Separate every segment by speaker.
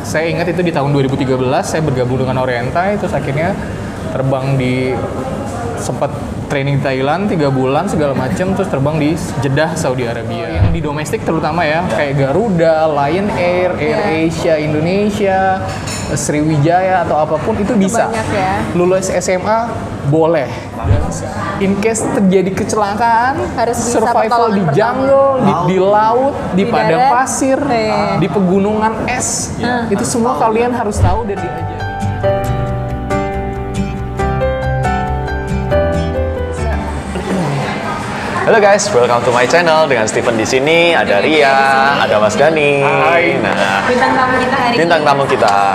Speaker 1: Saya ingat itu di tahun 2013 saya bergabung dengan Orientai, terus akhirnya terbang di sempat training Thailand 3 bulan segala macam, terus terbang di Jeddah Saudi Arabia. Yang di domestik terutama ya, kayak Garuda, Lion Air, AirAsia Indonesia, Sriwijaya atau apapun itu bisa.
Speaker 2: Banyak ya.
Speaker 1: Lulus SMA boleh. In case terjadi kecelakaan,
Speaker 2: Harus bisa
Speaker 1: survival di
Speaker 2: pertolongan
Speaker 1: jungle, di laut, di padang
Speaker 2: darat.
Speaker 1: pasir,
Speaker 2: Iya.
Speaker 1: di pegunungan es, itu semua kalian harus tahu dan diajari.
Speaker 3: Halo guys, welcome to my channel. Dengan Steven di sini, ada Ria, ada Mas Dani.
Speaker 1: Hai.
Speaker 3: Nah,
Speaker 2: Bintang tamu kita hari ini.
Speaker 3: bintang tamu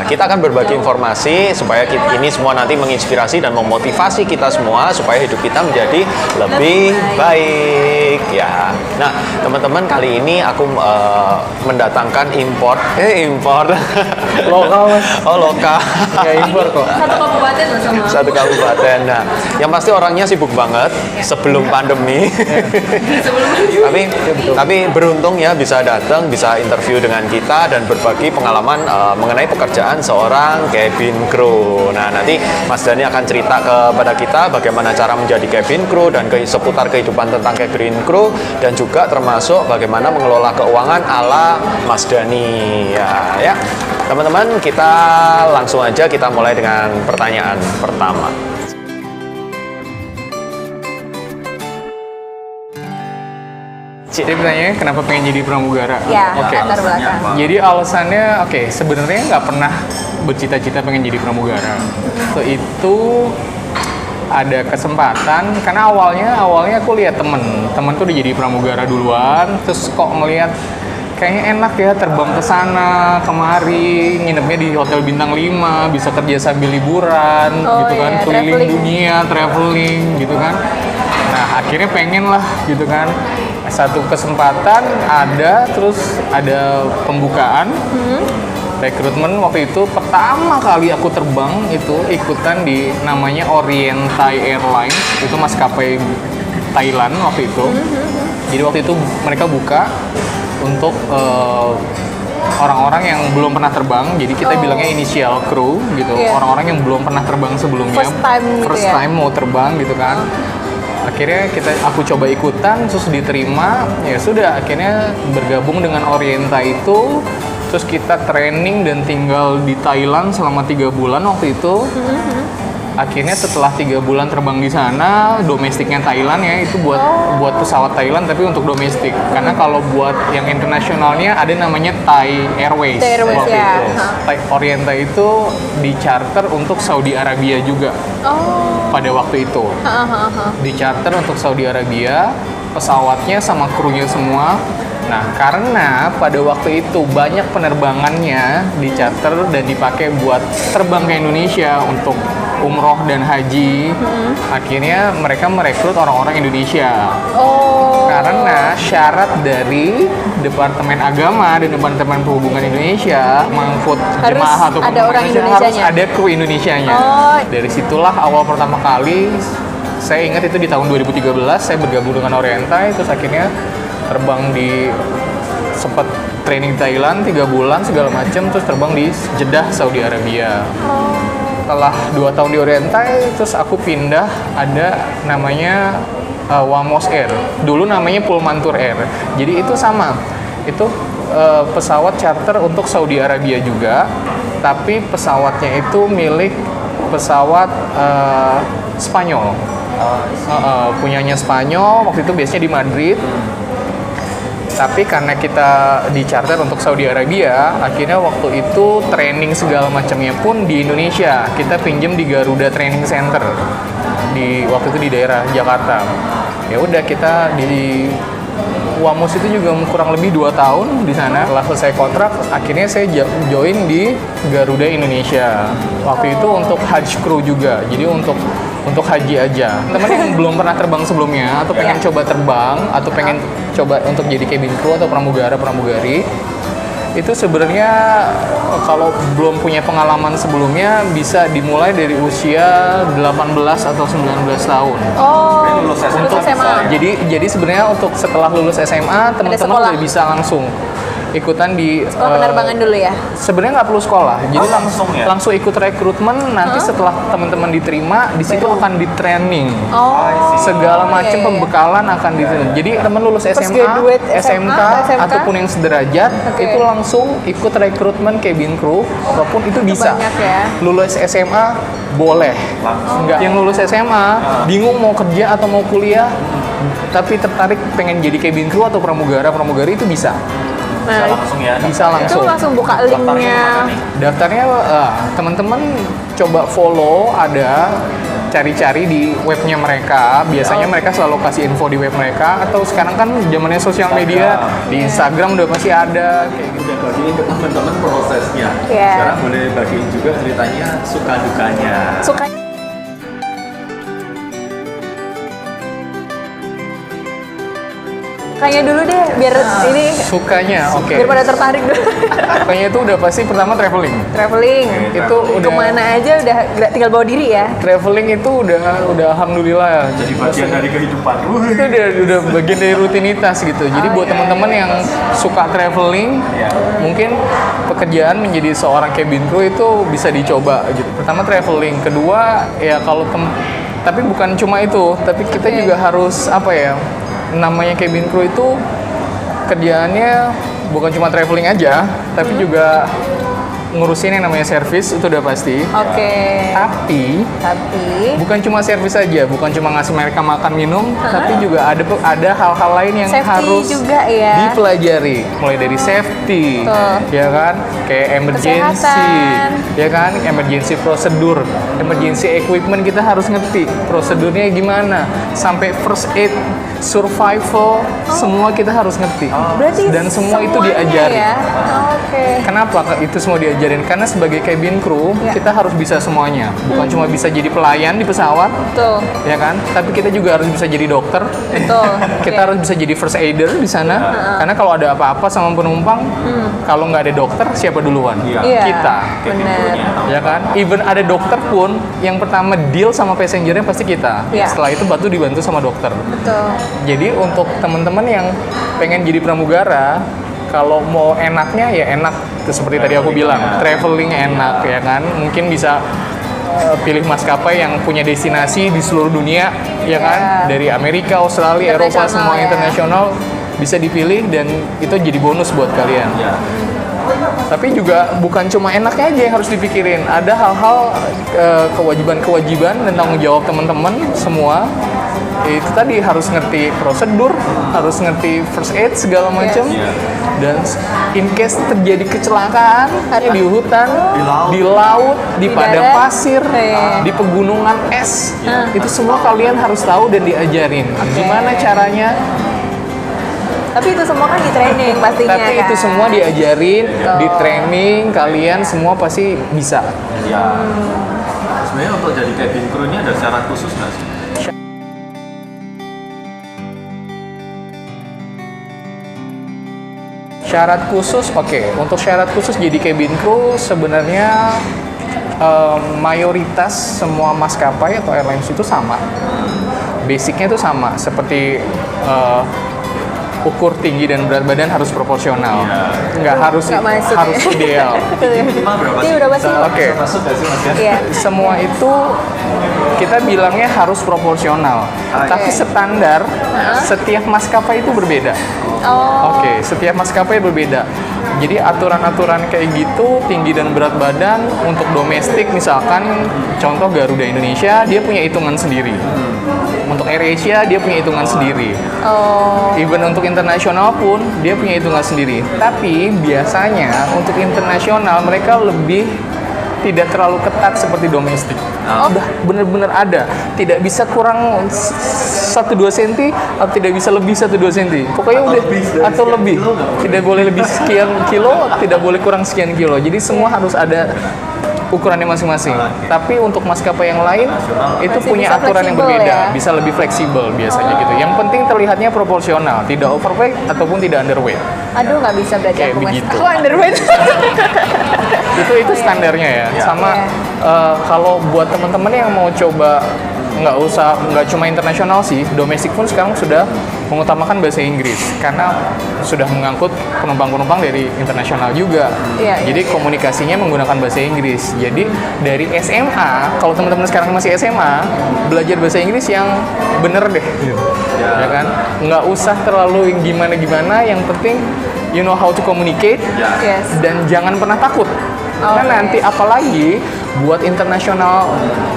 Speaker 3: kita akan berbagi informasi supaya ini semua nanti menginspirasi dan memotivasi kita semua supaya hidup kita menjadi lebih baik ya. Nah, teman-teman, kali ini aku mendatangkan import
Speaker 1: Lokal mas,
Speaker 3: oh lokal
Speaker 1: nggak impor kok.
Speaker 2: Satu kabupaten loh sama.
Speaker 3: satu kabupaten. Nah, yang pasti orangnya sibuk banget sebelum pandemi. tapi beruntung ya bisa datang, bisa interview dengan kita dan berbagi pengalaman mengenai pekerjaan seorang cabin crew. Nah, nanti Mas Dani akan cerita kepada kita bagaimana cara menjadi cabin crew dan seputar kehidupan tentang cabin crew, dan juga termasuk bagaimana mengelola keuangan ala Mas Dani ya. Teman-teman, kita langsung aja kita mulai dengan pertanyaan pertama.
Speaker 1: Jadi pertanyaannya kenapa pengen jadi pramugara?
Speaker 2: Ya,
Speaker 1: Oke.
Speaker 2: latar belakang.
Speaker 1: Jadi alasannya, sebenarnya nggak pernah bercita-cita pengen jadi pramugara. Itu ada kesempatan karena awalnya aku lihat temen tuh udah jadi pramugara duluan, terus kok ngelihat kayaknya enak ya terbang ke sana kemari, nginepnya di hotel bintang 5, bisa kerja sambil liburan gitu kan, keliling
Speaker 2: traveling.
Speaker 1: dunia, traveling gitu kan. Nah, akhirnya pengen lah gitu kan. Satu kesempatan terus ada pembukaan rekrutmen. Waktu itu pertama kali aku terbang itu ikutan di namanya Orientai Airlines, itu maskapai Thailand waktu itu. Jadi waktu itu mereka buka untuk orang-orang yang belum pernah terbang, jadi kita bilangnya initial crew gitu. Orang-orang yang belum pernah terbang sebelumnya,
Speaker 2: First time
Speaker 1: mau terbang gitu kan. Akhirnya aku coba ikutan, terus diterima, ya sudah akhirnya bergabung dengan Orientai itu, terus kita training dan tinggal di Thailand selama 3 bulan waktu itu. Akhirnya setelah 3 bulan terbang di sana, domestiknya Thailand ya, itu buat pesawat Thailand tapi untuk domestik. Karena kalau buat yang internasionalnya ada namanya Thai Airways.
Speaker 2: Thai Airways,
Speaker 1: waktu
Speaker 2: ya.
Speaker 1: itu. Thai Orientai itu di charter untuk Saudi Arabia juga. Pada waktu itu. Di charter untuk Saudi Arabia, pesawatnya sama krunya semua. Nah, karena pada waktu itu banyak penerbangannya di charter dan dipakai buat terbang ke Indonesia untuk umroh dan haji. Akhirnya mereka merekrut orang-orang Indonesia. Karena syarat dari Departemen Agama dan Departemen Perhubungan Indonesia mengangkut jemaah atau
Speaker 2: ada orang
Speaker 1: Indonesia harus
Speaker 2: Indonesianya.
Speaker 1: ada kru Indonesianya. Dari situlah awal pertama kali, saya ingat itu di tahun 2013 saya bergabung dengan Orientai, terus akhirnya terbang di sempat training Thailand 3 bulan segala macam, terus terbang di Jeddah Saudi Arabia. Setelah 2 tahun di Orientai, terus aku pindah, ada namanya Wamos Air. Dulu namanya Pullmantur Air. Jadi itu sama, itu pesawat charter untuk Saudi Arabia juga, tapi pesawatnya itu milik pesawat Spanyol. Punyanya Spanyol, waktu itu biasanya di Madrid. Tapi karena kita di charter untuk Saudi Arabia, akhirnya waktu itu training segala macamnya pun di Indonesia. Kita pinjam di Garuda Training Center waktu itu di daerah Jakarta. Ya udah, kita di Wamos itu juga kurang lebih 2 tahun di sana. Setelah selesai kontrak, akhirnya saya join di Garuda Indonesia. Waktu itu untuk Hajj Crew juga. Jadi untuk haji aja. Teman yang belum pernah terbang sebelumnya atau pengen coba terbang atau pengen coba untuk jadi cabin crew atau pramugari, itu sebenarnya kalau belum punya pengalaman sebelumnya bisa dimulai dari usia 18 atau 19 tahun.
Speaker 2: Lulus SMA.
Speaker 1: Jadi sebenarnya untuk setelah lulus SMA teman-teman udah bisa langsung ikutan di
Speaker 2: Sekolah penerbangan dulu ya?
Speaker 1: sebenarnya nggak perlu sekolah, jadi
Speaker 3: langsung ya?
Speaker 1: langsung ikut rekrutmen. Nanti setelah teman-teman diterima, di situ akan di training.
Speaker 2: Oh.
Speaker 1: Segala macam
Speaker 2: iya, iya.
Speaker 1: pembekalan akan di training. Jadi teman lulus SMA,
Speaker 2: graduate
Speaker 1: SMK,
Speaker 2: SMK,
Speaker 1: ataupun yang sederajat
Speaker 2: Oke.
Speaker 1: itu langsung ikut rekrutmen cabin crew, ataupun itu bisa.
Speaker 2: banyak ya.
Speaker 1: Lulus SMA boleh. Enggak. Yang lulus SMA bingung mau kerja atau mau kuliah, tapi tertarik pengen jadi cabin crew atau pramugari itu bisa.
Speaker 2: Nah,
Speaker 3: langsung ya.
Speaker 1: Bisa
Speaker 2: itu
Speaker 1: langsung.
Speaker 2: langsung buka linknya.
Speaker 1: Daftarnya teman-teman coba follow, ada cari-cari di webnya mereka. Biasanya mereka selalu kasih info di web mereka, atau sekarang kan zamannya sosial media, di Instagram udah pasti ada kayak gitu.
Speaker 3: Udah bagiin ke teman-teman prosesnya.
Speaker 2: Iya.
Speaker 3: Sekarang boleh bagiin juga ceritanya suka dukanya.
Speaker 2: Suka Sukanya dulu deh, biar ini
Speaker 1: Sukanya, oke.
Speaker 2: biar pada tertarik dulu.
Speaker 1: Sukanya itu udah pasti pertama traveling.
Speaker 2: Traveling.
Speaker 1: Itu udah
Speaker 2: Kemana aja udah tinggal bawa diri ya.
Speaker 1: traveling itu udah alhamdulillah ya.
Speaker 3: Jadi bagian dari kehidupan.
Speaker 1: Itu udah bagian dari rutinitas gitu. Jadi buat teman-teman yang suka traveling, mungkin pekerjaan menjadi seorang cabin crew itu bisa dicoba gitu. Pertama traveling, kedua ya tapi bukan cuma itu, tapi kita juga harus apa ya? Namanya cabin crew itu kerjaannya bukan cuma traveling aja, tapi juga ngurusin yang namanya servis, itu udah pasti.
Speaker 2: Oke.
Speaker 1: Tapi bukan cuma servis aja, bukan cuma ngasih mereka makan minum, tapi juga ada hal-hal lain yang
Speaker 2: Safety
Speaker 1: harus
Speaker 2: juga ya.
Speaker 1: dipelajari, mulai dari safety,
Speaker 2: Betul.
Speaker 1: ya kan, kayak emergency,
Speaker 2: Kesehatan.
Speaker 1: ya kan, emergency prosedur, emergency equipment kita harus ngerti prosedurnya gimana, sampai first aid, survival, semua kita harus ngerti.
Speaker 2: Berarti
Speaker 1: Dan semua itu
Speaker 2: semuanya
Speaker 1: diajari.
Speaker 2: ya. Oke.
Speaker 1: Kenapa itu semua diajarin? Karena sebagai cabin crew,
Speaker 2: Ya.
Speaker 1: kita harus bisa semuanya. Bukan cuma bisa jadi pelayan di pesawat,
Speaker 2: Betul.
Speaker 1: ya kan? Tapi kita juga harus bisa jadi dokter.
Speaker 2: Betul.
Speaker 1: Kita
Speaker 2: Oke.
Speaker 1: harus bisa jadi first aider di sana. Karena kalau ada apa-apa sama penumpang, kalau nggak ada dokter, siapa duluan?
Speaker 2: Iya.
Speaker 1: Kita.
Speaker 2: Benar.
Speaker 1: Ya kan? Even ada dokter pun, yang pertama deal sama passengernya pasti kita.
Speaker 2: Iya.
Speaker 1: Setelah itu baru dibantu sama dokter.
Speaker 2: Betul.
Speaker 1: Jadi untuk teman-teman yang pengen jadi pramugara, kalau mau enaknya ya enak, itu seperti tadi aku bilang, traveling enak ya kan. Mungkin bisa pilih maskapai yang punya destinasi di seluruh dunia, ya kan, dari Amerika, Australia, Eropa,
Speaker 2: Internasional
Speaker 1: semua
Speaker 2: ya.
Speaker 1: internasional bisa dipilih, dan itu jadi bonus buat kalian. Tapi juga bukan cuma enaknya aja yang harus dipikirin, ada hal-hal kewajiban-kewajiban dan tanggung jawab teman-teman semua. Itu tadi harus ngerti prosedur, harus ngerti first aid segala macam, dan in case terjadi kecelakaan di hutan, di laut, di padang
Speaker 2: darat,
Speaker 1: pasir, di pegunungan es, itu semua kalian harus tahu dan diajarin gimana caranya.
Speaker 2: Tapi itu semua kan di training pastinya
Speaker 1: Tapi
Speaker 2: kan.
Speaker 1: itu semua diajarin, di training, kalian semua pasti bisa.
Speaker 3: Ya. Sebenarnya untuk jadi cabin crew ini ada syarat khusus nggak sih?
Speaker 1: Syarat khusus, oke. Untuk syarat khusus jadi cabin crew sebenarnya mayoritas semua maskapai atau airlines itu sama. Basicnya itu sama, seperti ukur tinggi dan berat badan harus proporsional. Nggak harus
Speaker 2: Nggak masuk
Speaker 1: harus
Speaker 2: ya.
Speaker 1: ideal.
Speaker 3: Minimal berapa
Speaker 2: Ini
Speaker 3: sih?
Speaker 2: berapa sih?
Speaker 1: Oke.
Speaker 3: Masuk nggak sih Mas?
Speaker 2: Iya.
Speaker 1: Semua itu kita bilangnya harus proporsional. Tapi standar setiap maskapai itu berbeda.
Speaker 2: Oh.
Speaker 1: Oke, setiap maskapai berbeda. Jadi aturan-aturan kayak gitu, tinggi dan berat badan untuk domestik misalkan, contoh Garuda Indonesia, dia punya hitungan sendiri. Untuk AirAsia dia punya hitungan sendiri.
Speaker 2: Oh.
Speaker 1: Even untuk internasional pun dia punya hitungan sendiri. Tapi biasanya untuk internasional mereka lebih tidak terlalu ketat seperti domestik. Udah bener-bener ada. Tidak bisa kurang 1-2 cm atau tidak bisa lebih 1-2 cm. Pokoknya udah atau lebih. Tidak boleh lebih sekian kilo, tidak boleh kurang sekian kilo. Jadi semua harus ada ukurannya masing-masing. Tapi untuk maskapai yang lain itu
Speaker 2: Masih
Speaker 1: punya
Speaker 2: bisa
Speaker 1: aturan yang
Speaker 2: fleksibel
Speaker 1: berbeda,
Speaker 2: ya?
Speaker 1: bisa lebih fleksibel biasanya gitu. Yang penting terlihatnya proporsional, tidak overweight ataupun tidak underweight.
Speaker 2: Aduh, nggak bisa berarti
Speaker 1: Kayak
Speaker 2: aku mas.
Speaker 1: begitu.
Speaker 2: Aku underweight.
Speaker 1: Itu standarnya ya. Sama kalau buat teman-teman yang mau coba nggak cuma internasional sih, domestik pun sekarang sudah mengutamakan bahasa Inggris karena sudah mengangkut penumpang-penumpang dari internasional juga.
Speaker 2: Iya,
Speaker 1: Jadi komunikasinya menggunakan bahasa Inggris. Jadi dari SMA, kalau teman-teman sekarang masih SMA, belajar bahasa Inggris yang bener deh, ya kan? Nggak usah terlalu gimana-gimana, yang penting you know how to communicate
Speaker 2: Yes.
Speaker 1: dan jangan pernah takut. Karena
Speaker 2: Oke.
Speaker 1: nanti apalagi buat international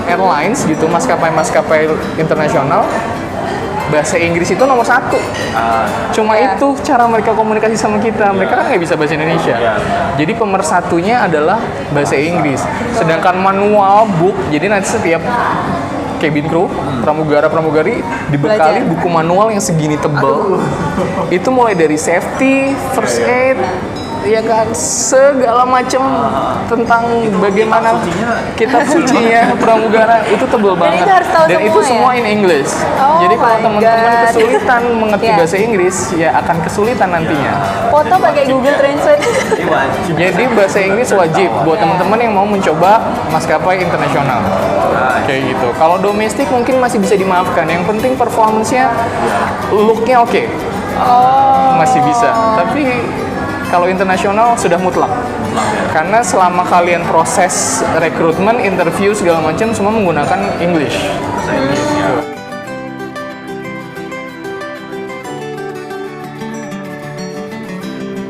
Speaker 1: airlines gitu, maskapai-maskapai internasional, bahasa Inggris itu nomor satu. Cuma
Speaker 2: Ya.
Speaker 1: itu cara mereka komunikasi sama kita. Mereka kan nggak bisa bahasa Indonesia. Jadi pemersatunya adalah bahasa Inggris. Sedangkan manual book, jadi nanti setiap cabin crew, pramugara-pramugari dibekali
Speaker 2: Belajar.
Speaker 1: buku manual yang segini tebal. Itu mulai dari safety, first aid, ya kan, segala macam tentang bagaimana kitab sucinya pramugara itu tebel banget.
Speaker 2: itu harus tahu
Speaker 1: Dan
Speaker 2: semua
Speaker 1: itu
Speaker 2: ya?
Speaker 1: semua in English.
Speaker 2: Oh
Speaker 1: Jadi kalau
Speaker 2: my
Speaker 1: teman-teman
Speaker 2: God.
Speaker 1: kesulitan mengerti
Speaker 2: Ya.
Speaker 1: bahasa Inggris, ya akan kesulitan nantinya.
Speaker 2: Foto pakai Google Translate.
Speaker 1: Jadi bahasa Inggris wajib buat teman-teman yang mau mencoba maskapai internasional. Kayak gitu. Kalau domestik mungkin masih bisa dimaafkan. Yang penting performance-nya, look-nya oke.
Speaker 2: Oh.
Speaker 1: Masih bisa. Tapi kalau internasional sudah mutlak. Karena selama kalian proses rekrutmen, interview segala macam semua menggunakan English.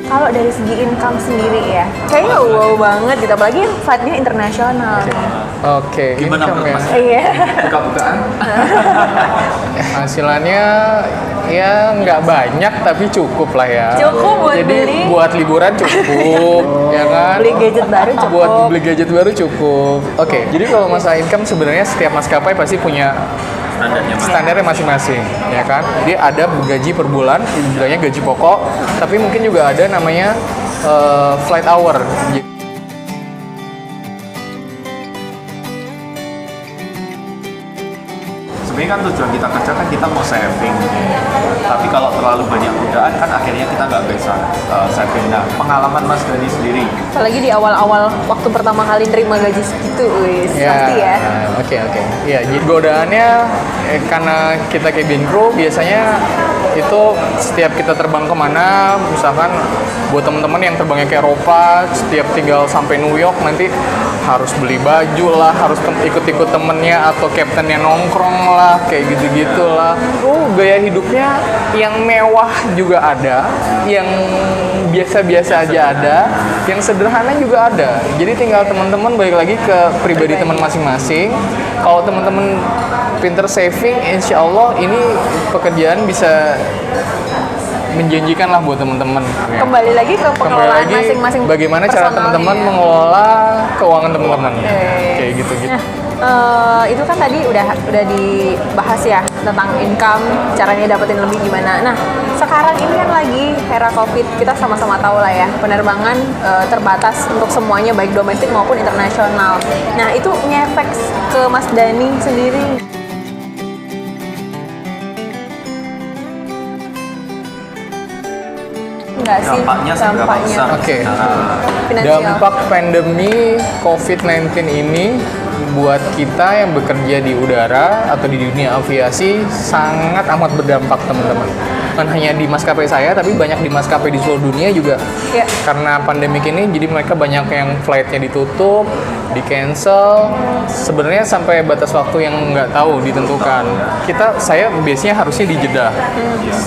Speaker 2: Kalau dari segi income sendiri ya, kayaknya wow banget gitu. Apalagi yang flightnya internasional.
Speaker 1: Oke,
Speaker 4: Gimana
Speaker 1: income ya.
Speaker 4: menurut Mas?
Speaker 2: Iya.
Speaker 4: Buka-bukaan.
Speaker 1: Hasilnya ya nggak banyak tapi cukup lah ya.
Speaker 2: Cukup buat
Speaker 1: Jadi
Speaker 2: beli.
Speaker 1: buat liburan cukup, ya kan?
Speaker 2: Beli gadget baru cukup.
Speaker 1: Buat beli gadget baru cukup. Oke, jadi kalau masalah income sebenarnya setiap maskapai pasti punya
Speaker 4: Standarnya Mas.
Speaker 1: standarnya masing-masing, ya kan? Dia ada gaji per bulan, bilangnya gaji pokok, tapi mungkin juga ada namanya flight hour.
Speaker 4: Sebenarnya kan tujuan kita kerja kan kita mau saving. Tapi kalau terlalu banyak godaan kan akhirnya kita nggak bisa saving. Nah, pengalaman Mas Dani sendiri.
Speaker 2: Apalagi di awal-awal waktu pertama kali nerima gaji segitu, wis pasti ya.
Speaker 1: Oke. Ya, jadi godaannya karena kita cabin crew biasanya itu setiap kita terbang kemana, misalkan buat teman-teman yang terbangnya ke Eropa, setiap tinggal sampai New York nanti harus beli baju lah, harus ikut-ikut temennya atau kaptennya nongkrong lah, kayak gitu-gitu lah. Gaya hidupnya yang mewah juga ada, yang biasa-biasa aja ada, yang sederhana juga ada. Jadi tinggal teman-teman balik lagi ke pribadi teman masing-masing. Kalau teman-teman pinter saving, insya Allah ini pekerjaan bisa menjanjikan lah buat teman-teman.
Speaker 2: Kembali lagi ke
Speaker 1: Kembali
Speaker 2: pengelolaan
Speaker 1: lagi
Speaker 2: masing-masing.
Speaker 1: bagaimana cara
Speaker 2: personalnya.
Speaker 1: teman-teman mengelola keuangan teman-teman. Kayak gitu-gitu.
Speaker 2: Nah, itu kan tadi udah dibahas ya tentang income, caranya dapetin lebih gimana. Nah, sekarang ini kan lagi era Covid, kita sama-sama tahu lah ya, penerbangan terbatas untuk semuanya baik domestik maupun internasional. Nah, itu ngefek ke Mas Dani sendiri. Enggak sih,
Speaker 4: Dampaknya seberapa besar?
Speaker 1: Oke.
Speaker 4: Nah,
Speaker 2: Finansial.
Speaker 1: Dampak pandemi COVID-19 ini buat kita yang bekerja di udara atau di dunia aviasi sangat amat berdampak, teman-teman. Bukan hanya di maskapai saya, tapi banyak di maskapai di seluruh dunia juga.
Speaker 2: Ya.
Speaker 1: Karena pandemik ini, jadi mereka banyak yang flightnya ditutup, di cancel. Sebenarnya sampai batas waktu yang nggak tahu ditentukan. Saya biasanya harusnya di Jeddah,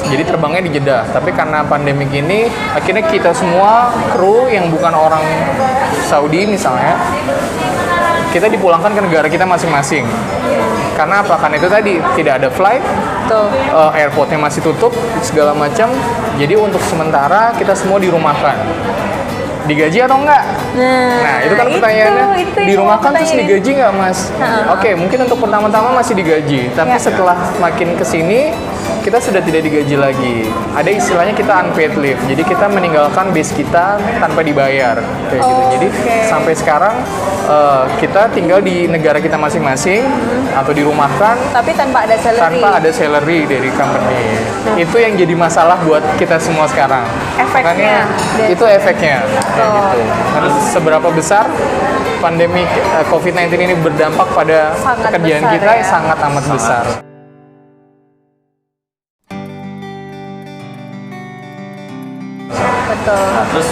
Speaker 1: jadi terbangnya di Jeddah. Tapi karena pandemik ini, akhirnya kita semua kru yang bukan orang Saudi misalnya, kita dipulangkan ke negara kita masing-masing. Karena apa? Karena itu tadi tidak ada flight,
Speaker 2: Tuh.
Speaker 1: airportnya masih tutup, segala macam. Jadi untuk sementara kita semua dirumahkan. Digaji atau enggak? Nah, itu kan pertanyaannya.
Speaker 2: itu yang
Speaker 1: Dirumahkan
Speaker 2: mau
Speaker 1: terus
Speaker 2: pertanyain.
Speaker 1: digaji nggak, Mas?
Speaker 2: Heeh.
Speaker 1: Oke, mungkin untuk pertama-tama masih digaji. Tapi
Speaker 2: Ya.
Speaker 1: setelah makin kesini, kita sudah tidak digaji lagi. Ada istilahnya kita unpaid leave. Jadi kita meninggalkan base kita tanpa dibayar. Kayak gitu. Jadi
Speaker 2: Oke.
Speaker 1: sampai sekarang kita tinggal di negara kita masing-masing atau dirumahkan
Speaker 2: Tapi tanpa ada salary.
Speaker 1: tanpa ada salary dari company. Itu yang jadi masalah buat kita semua sekarang.
Speaker 2: Efeknya.
Speaker 1: Makanya itu efeknya kayak gitu. Terus seberapa besar? pandemi COVID-19 ini berdampak pada
Speaker 2: Sangat
Speaker 1: pekerjaan
Speaker 2: besar,
Speaker 1: kita
Speaker 2: ya.
Speaker 1: sangat amat besar.
Speaker 2: Betul.
Speaker 4: Nah, terus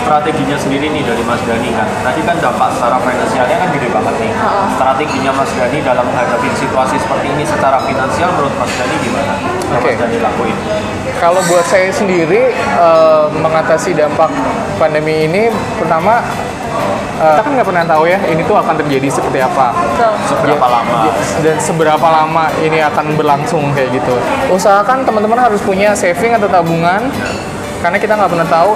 Speaker 4: strateginya sendiri nih dari Mas Dani kan. Tadi kan dampak secara finansialnya kan gede banget nih. Strateginya Mas Dani dalam menghadapi situasi seperti ini secara finansial menurut Mas Dani gimana? Yang
Speaker 1: Oke.
Speaker 4: Mas Dani lakuin?
Speaker 1: Kalau buat saya sendiri mengatasi dampak pandemi ini, pertama kita kan nggak pernah tahu ya ini tuh akan terjadi seperti apa.
Speaker 2: Betul.
Speaker 4: Seberapa lama?
Speaker 1: Dan seberapa lama ini akan berlangsung kayak gitu. Usahakan teman-teman harus punya saving atau tabungan karena kita nggak pernah tahu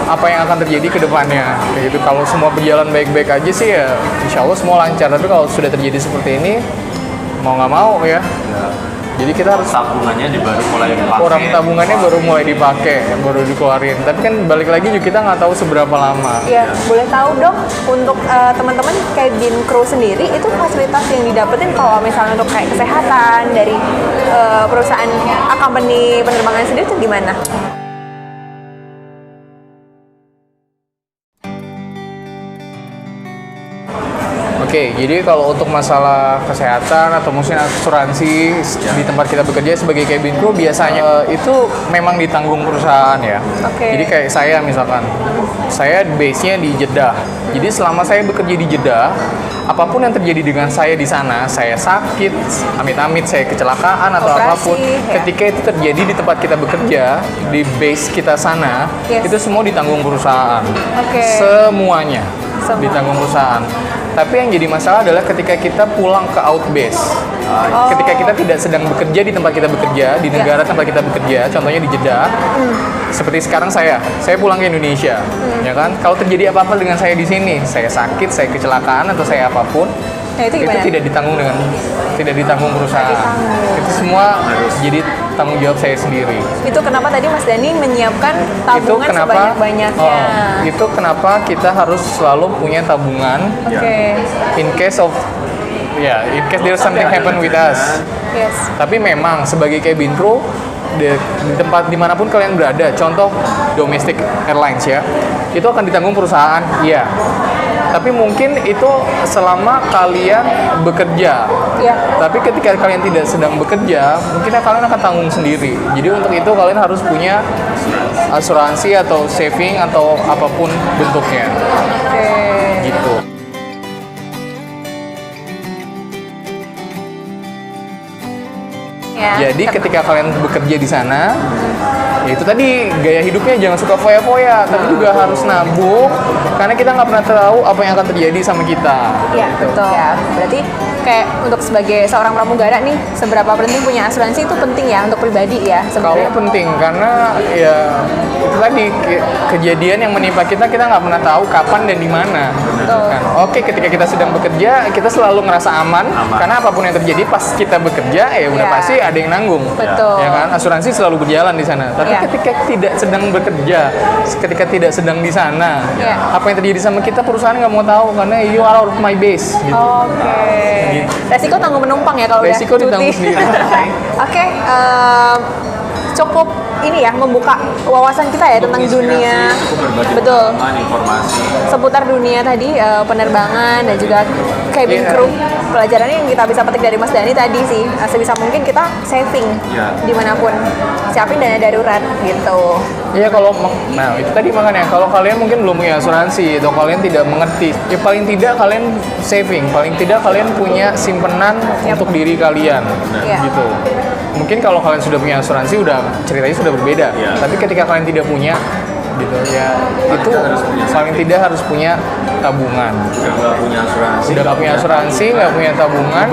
Speaker 1: apa yang akan terjadi ke depannya kayak gitu. Kalau semua berjalan baik-baik aja sih ya insya Allah semua lancar, tapi kalau sudah terjadi seperti ini mau nggak mau ya, jadi kita harus
Speaker 4: Tabungannya baru mulai dipakai.
Speaker 1: orang tabungannya baru mulai dipakai, baru dikeluarin. Tapi kan balik lagi juga kita nggak tahu seberapa lama.
Speaker 2: Ya, boleh tahu dong untuk teman-teman cabin crew sendiri itu fasilitas yang didapetin kalau misalnya untuk kayak kesehatan dari perusahaan company penerbangan sendiri itu gimana?
Speaker 1: Oke, jadi kalau untuk masalah kesehatan atau mungkin asuransi di tempat kita bekerja sebagai cabin crew biasanya itu memang ditanggung perusahaan ya.
Speaker 2: Oke.
Speaker 1: Jadi kayak saya misalkan, saya base-nya di Jeddah. Jadi selama saya bekerja di Jeddah, apapun yang terjadi dengan saya di sana, saya sakit, amit-amit saya kecelakaan atau
Speaker 2: Operasi,
Speaker 1: apapun,
Speaker 2: ya.
Speaker 1: ketika itu terjadi di tempat kita bekerja, di base kita sana,
Speaker 2: Yes.
Speaker 1: itu semua ditanggung perusahaan.
Speaker 2: Oke.
Speaker 1: Semuanya
Speaker 2: Semua.
Speaker 1: ditanggung perusahaan. Tapi yang jadi masalah adalah ketika kita pulang ke out base. Ketika kita tidak sedang bekerja di tempat kita bekerja, di negara tempat kita bekerja, contohnya di Jeddah. Seperti sekarang saya pulang ke Indonesia, ya kan? Kalau terjadi apa-apa dengan saya di sini, saya sakit, saya kecelakaan atau saya apapun,
Speaker 2: Nah, itu gimana?
Speaker 1: tidak ditanggung perusahaan.
Speaker 2: ditanggung.
Speaker 1: Itu semua jadi tanggung jawab saya sendiri.
Speaker 2: Itu kenapa tadi Mas Dani menyiapkan tabungan sebanyak-banyaknya.
Speaker 1: Itu kenapa kita harus selalu punya tabungan
Speaker 2: Oke.
Speaker 1: in case there's something happen with us.
Speaker 2: Yes.
Speaker 1: Tapi memang sebagai cabin crew di tempat dimanapun kalian berada, contoh domestic airlines ya, itu akan ditanggung perusahaan, iya. Tapi mungkin itu selama kalian bekerja.
Speaker 2: Iya.
Speaker 1: Tapi ketika kalian tidak sedang bekerja, mungkin kalian akan tanggung sendiri. Jadi untuk itu kalian harus punya asuransi atau saving atau apapun bentuknya.
Speaker 2: Oke.
Speaker 1: Gitu.
Speaker 2: Ya.
Speaker 1: Jadi ketika kalian bekerja di sana, ya itu tadi gaya hidupnya jangan suka foya-foya, tapi juga harus nabung karena kita nggak pernah tahu apa yang akan terjadi sama kita.
Speaker 2: Iya, betul. Ya, berarti kayak untuk sebagai seorang pramugara nih, seberapa penting punya asuransi itu penting ya untuk pribadi ya
Speaker 1: Kalau
Speaker 2: sebenarnya.
Speaker 1: penting karena ya itu tadi kejadian yang menimpa kita nggak pernah tahu kapan dan di mana.
Speaker 2: Betul.
Speaker 1: Kan? Oke, ketika kita sedang bekerja kita selalu ngerasa aman, karena apapun yang terjadi pas kita bekerja ya udah
Speaker 2: Iya.
Speaker 1: pasti ada yang nanggung.
Speaker 2: Betul.
Speaker 1: Ya kan? Asuransi selalu berjalan di sana. Tapi
Speaker 2: Iya.
Speaker 1: ketika tidak sedang bekerja, ketika tidak sedang di sana,
Speaker 2: Iya.
Speaker 1: apa yang terjadi sama kita perusahaan nggak mau tahu karena you are out of my base. Gitu.
Speaker 2: Oke.
Speaker 1: Gitu.
Speaker 2: Resiko tanggung penumpang ya kalau
Speaker 1: Resiko
Speaker 2: udah
Speaker 1: ditanggung
Speaker 2: cuti.
Speaker 1: sendiri.
Speaker 2: Oke, cukup ini ya membuka wawasan kita ya tentang dunia. Betul.
Speaker 4: Informasi.
Speaker 2: Seputar dunia tadi penerbangan dan juga cabin
Speaker 1: Iya.
Speaker 2: crew. Pelajarannya yang kita bisa petik dari Mas Dani tadi sih, sebisa mungkin kita saving
Speaker 4: Iya.
Speaker 2: dimanapun, siapin dana darurat gitu.
Speaker 1: Iya nah itu tadi makanya kalau kalian mungkin belum punya asuransi atau kalian tidak mengerti, ya paling tidak kalian saving, paling tidak kalian punya simpenan untuk diri kalian,
Speaker 2: Iya.
Speaker 1: gitu. Mungkin kalau kalian sudah punya asuransi ceritanya sudah berbeda,
Speaker 4: Iya.
Speaker 1: tapi ketika kalian tidak punya, gitu ya itu paling tidak harus punya tabungan.
Speaker 4: Udah nggak punya asuransi.
Speaker 1: Udah nggak punya asuransi, nggak punya tabungan,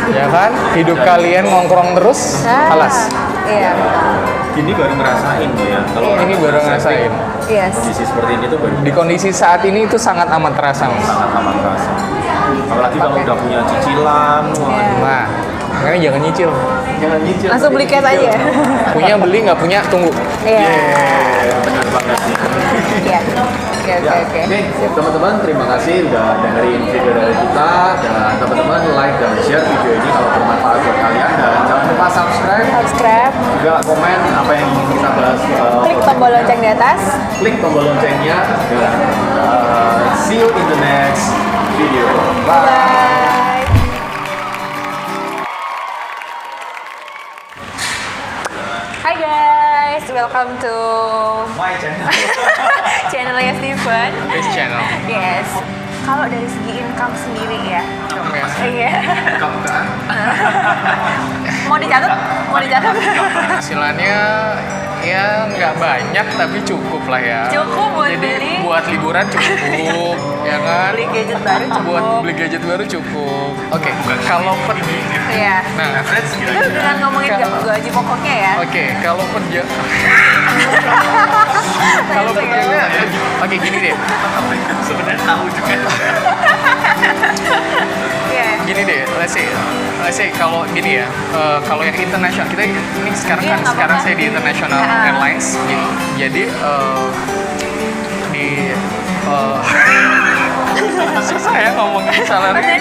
Speaker 1: ya kan? Hidup kalian ngongkrong terus, alas.
Speaker 2: Iya.
Speaker 4: Ini baru ngerasain ya. Kalau
Speaker 1: Ini
Speaker 4: orang
Speaker 1: baru
Speaker 4: saving,
Speaker 1: ngerasain.
Speaker 2: Yes.
Speaker 4: Kondisi seperti ini tuh baru
Speaker 1: Di kondisi saat ini itu sangat amat terasa, Mas.
Speaker 4: sangat amat terasa. Apalagi kalau udah punya cicilan, wah,
Speaker 2: Iya.
Speaker 1: Nah, makanya jangan nyicil.
Speaker 4: jangan nyicil.
Speaker 2: Langsung beli cash aja.
Speaker 1: Punya beli, nggak punya tunggu.
Speaker 2: Iya.
Speaker 4: Benar banget sih.
Speaker 2: Iya. Oke,
Speaker 4: Ya,
Speaker 2: oke, oke.
Speaker 4: Oke, teman-teman terima kasih udah dengerin video dari kita dan teman-teman like dan share video ini kalau bermanfaat buat kalian dan jangan lupa
Speaker 2: Subscribe,
Speaker 4: juga komen apa yang ingin kita bahas.
Speaker 2: klik tombol lonceng di atas.
Speaker 4: Klik tombol loncengnya dan see you in the next video.
Speaker 2: Bye. Hai guys, welcome to
Speaker 4: My channel.
Speaker 2: channelnya Steven.
Speaker 1: This channel.
Speaker 2: Yes. Kalau dari segi income sendiri ya. Iya. Mau dicatat? Mau dicatat?
Speaker 1: Penghasilannya ya nggak banyak tapi cukup lah ya.
Speaker 2: Cukup buat
Speaker 1: Jadi
Speaker 2: beli.
Speaker 1: buat liburan cukup, ya kan?
Speaker 2: Beli gadget baru cukup.
Speaker 1: Buat beli gadget baru cukup. Oke, kalau per
Speaker 2: Iya.
Speaker 1: nah,
Speaker 2: Itu dengan ngomongin gaji pokoknya ya.
Speaker 1: oke, kalau kerja kalau
Speaker 2: Nice,
Speaker 1: kerjanya oke gini deh.
Speaker 4: Sebenarnya tahu juga.
Speaker 2: Iya.
Speaker 1: Gini deh, let's say kalau gini ya, kalau yang internasional kita ini sekarang
Speaker 2: Iya,
Speaker 1: kan
Speaker 2: nggak
Speaker 1: sekarang
Speaker 2: apa-apa.
Speaker 1: saya di International
Speaker 2: Nah.
Speaker 1: Airlines, jadi di susah ya ngomongin salary.